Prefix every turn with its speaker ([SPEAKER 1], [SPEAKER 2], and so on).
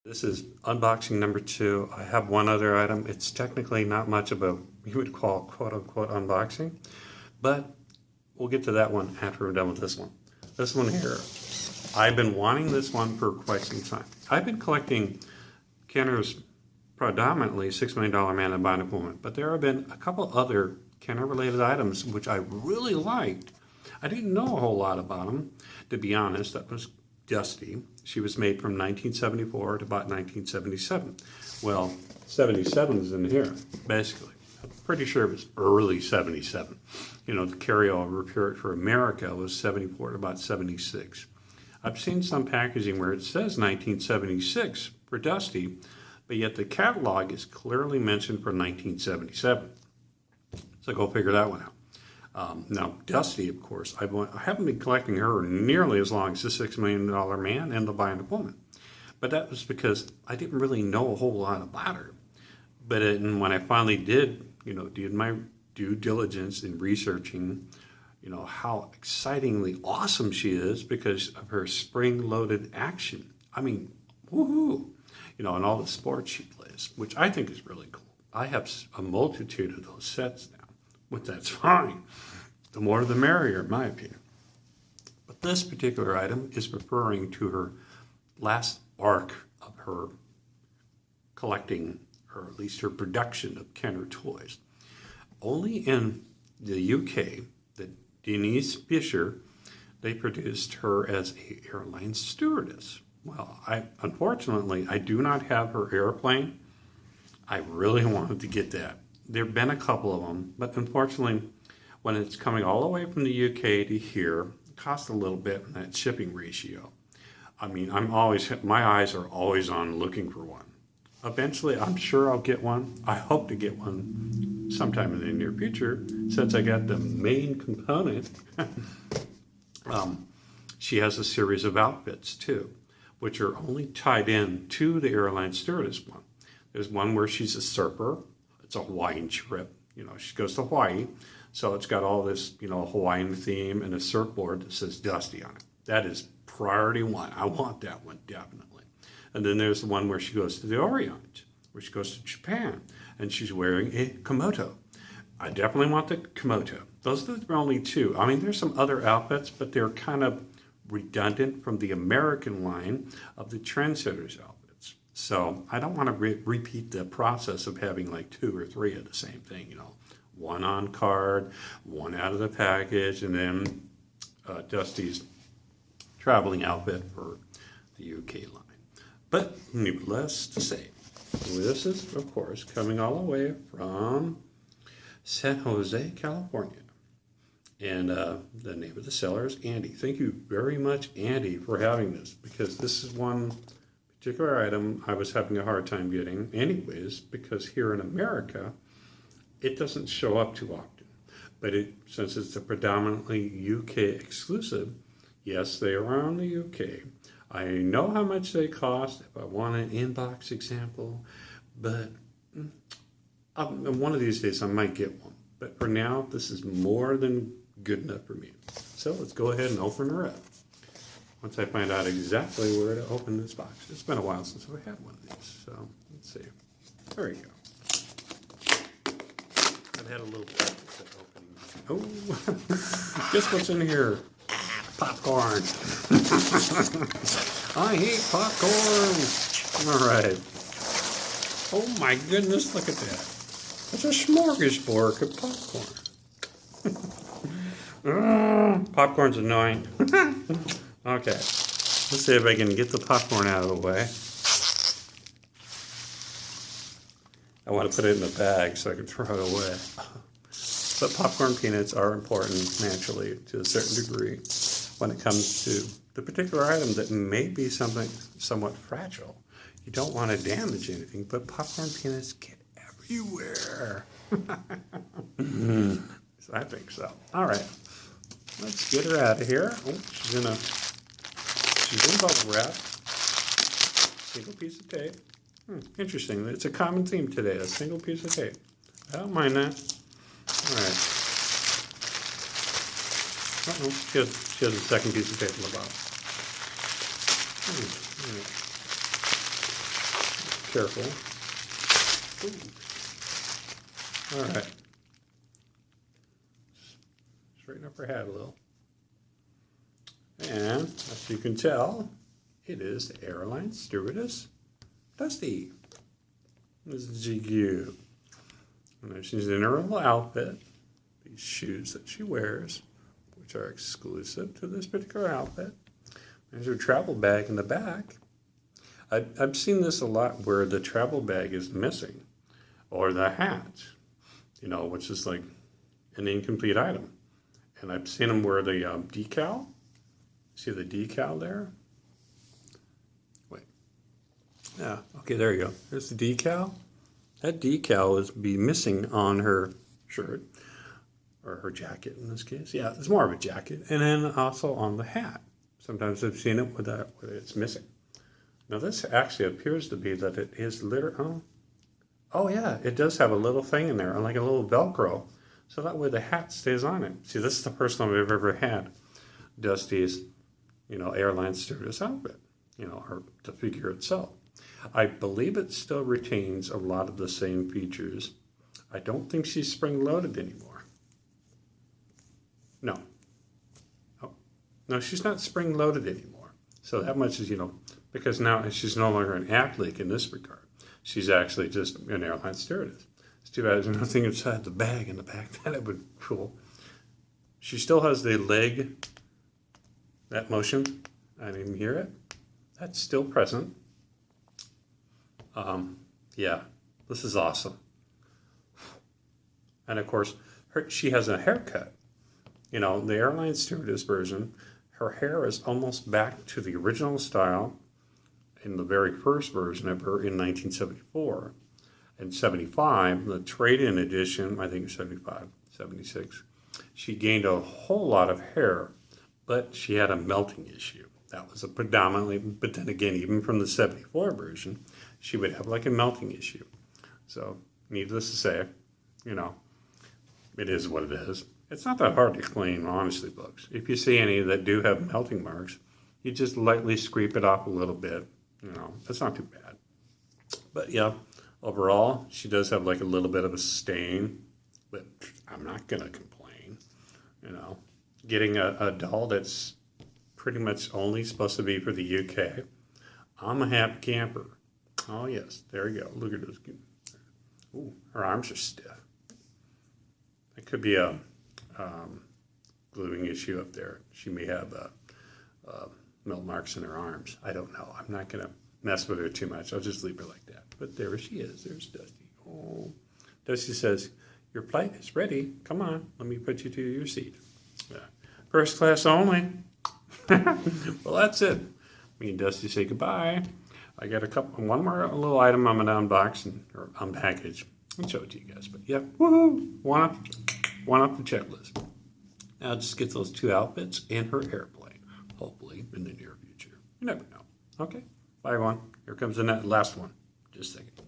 [SPEAKER 1] This is unboxing number 2. I have one other item. It's technically not much of a, you would call quote unquote unboxing, but we'll get to that one after we're done with this one. This one here, I've been wanting this one for quite some time. I've been collecting Kenner's predominantly $6 Million Man and Binding Woman, but there have been a couple other Kenner related items which I really liked. I didn't know a whole lot about them, to be honest. That was Dusty. She was made from 1974 to about 1977. Well, 77 is in here, basically. I'm pretty sure it was early 77. You know, the carryover period for America was 74 to about 76. I've seen some packaging where it says 1976 for Dusty, but yet the catalog is clearly mentioned for 1977. So go figure that one out. Now, Dusty, of course, I haven't been collecting her nearly as long as the $6 Million Man and the Binding Woman. But that was because I didn't really know a whole lot about her. But when I finally did my due diligence in researching, how excitingly awesome she is because of her spring-loaded action. I mean, woohoo! And all the sports she plays, which I think is really cool. I have a multitude of those sets now. But that's fine. The more the merrier, in my opinion. But this particular item is referring to her last arc of her collecting, or at least her production of Kenner toys. Only in the UK, the Denise Fisher, they produced her as a airline stewardess. Well, unfortunately, I do not have her airplane. I really wanted to get that. There have been a couple of them, but unfortunately, when it's coming all the way from the UK to here, it costs a little bit in that shipping ratio. I mean, my eyes are always on looking for one. Eventually, I'm sure I'll get one. I hope to get one sometime in the near future, since I got the main component. She has a series of outfits, too, which are only tied in to the airline stewardess one. There's one where she's a surfer. It's a Hawaiian trip. She goes to Hawaii. So it's got all this, Hawaiian theme and a surfboard that says Dusty on it. That is priority one. I want that one, definitely. And then there's the one where she goes to the Orient, where she goes to Japan, and she's wearing a komodo. I definitely want the komodo. Those are the only two. I mean, there's some other outfits, but they're kind of redundant from the American line of the Trendsetters outfits. So I don't want to repeat the process of having like 2 or 3 of the same thing, One on card, one out of the package, and then Dusty's traveling outfit for the UK line. But needless to say, this is, of course, coming all the way from San Jose, California. And the name of the seller is Andy. Thank you very much, Andy, for having this, because this is one particular item I was having a hard time getting anyways, because here in America, it doesn't show up too often. But since it's a predominantly UK exclusive, yes, they are on the UK. I know how much they cost if I want an inbox example, but one of these days I might get one. But for now, this is more than good enough for me. So let's go ahead and open her up. Once I find out exactly where to open this box. It's been a while since I've had one of these, so let's see. There we go. I've had a little practice at opening. Oh, guess what's in here? Popcorn. I hate popcorn. All right. Oh my goodness, look at that. It's a smorgasbord of popcorn. Popcorn's annoying. Okay, let's see if I can get the popcorn out of the way. I want to put it in a bag so I can throw it away. But popcorn peanuts are important naturally to a certain degree when it comes to the particular item that may be something somewhat fragile. You don't want to damage anything, but popcorn peanuts get everywhere. So I think so. All right, let's get her out of here. Oh, she's in bubble wrap. Single piece of tape. Interesting. It's a common theme today, a single piece of tape. I don't mind that. All right. Uh-oh, she has a second piece of tape in the bottom. careful. Ooh. All right. Straighten up her head a little. And as you can tell, it is the Airline Stewardess Dusty. This is GQ. And she's in her little outfit. These shoes that she wears, which are exclusive to this particular outfit. There's her travel bag in the back. I've seen this a lot where the travel bag is missing, or the hat, which is like an incomplete item. And I've seen them wear the decal. See the decal there? Wait. Yeah, okay, there you go. There's the decal. That decal is be missing on her shirt, or her jacket in this case. Yeah, it's more of a jacket. And then also on the hat. Sometimes I've seen it with that, where it's missing. Now this actually appears to be that it is literally, oh yeah, it does have a little thing in there, like a little Velcro. So that way the hat stays on it. See, this is the first time I've ever had Dusty's, Airline Stewardess outfit, or the figure itself. I believe it still retains a lot of the same features. I don't think she's spring-loaded anymore. No. Oh, no, she's not spring-loaded anymore. So that much is, because now she's no longer an athlete in this regard. She's actually just an airline stewardess. It's too bad there's nothing inside the bag in the back. That would be cool. She still has the leg, that motion. I didn't even hear it. That's still present. Yeah, this is awesome. And of course, she has a haircut. The airline stewardess version, her hair is almost back to the original style in the very first version of her in 1974. In 75, the trade-in edition, I think 75, 76, she gained a whole lot of hair, but she had a melting issue. That was a predominantly, but then again, even from the 74 version, she would have like a melting issue. So, needless to say, it is what it is. It's not that hard to clean, honestly, folks. If you see any that do have melting marks, you just lightly scrape it off a little bit. That's not too bad. But yeah, overall, she does have like a little bit of a stain, but I'm not going to complain. Getting a doll that's pretty much only supposed to be for the UK, I'm a happy camper. Oh yes, there you go. Look at this. Ooh, her arms are stiff. It could be a gluing issue up there. She may have melt marks in her arms. I don't know. I'm not going to mess with her too much. I'll just leave her like that. But there she is. There's Dusty. Oh, Dusty says, your flight is ready. Come on. Let me put you to your seat. First class only. Well, that's it. Me and Dusty say goodbye. I got one more little item I'm going to unbox or unpackage and show it to you guys. But yeah, woohoo! One up the checklist. Now just get those two outfits and her airplane, hopefully in the near future. You never know. Okay, bye everyone. Here comes the last one. Just a second.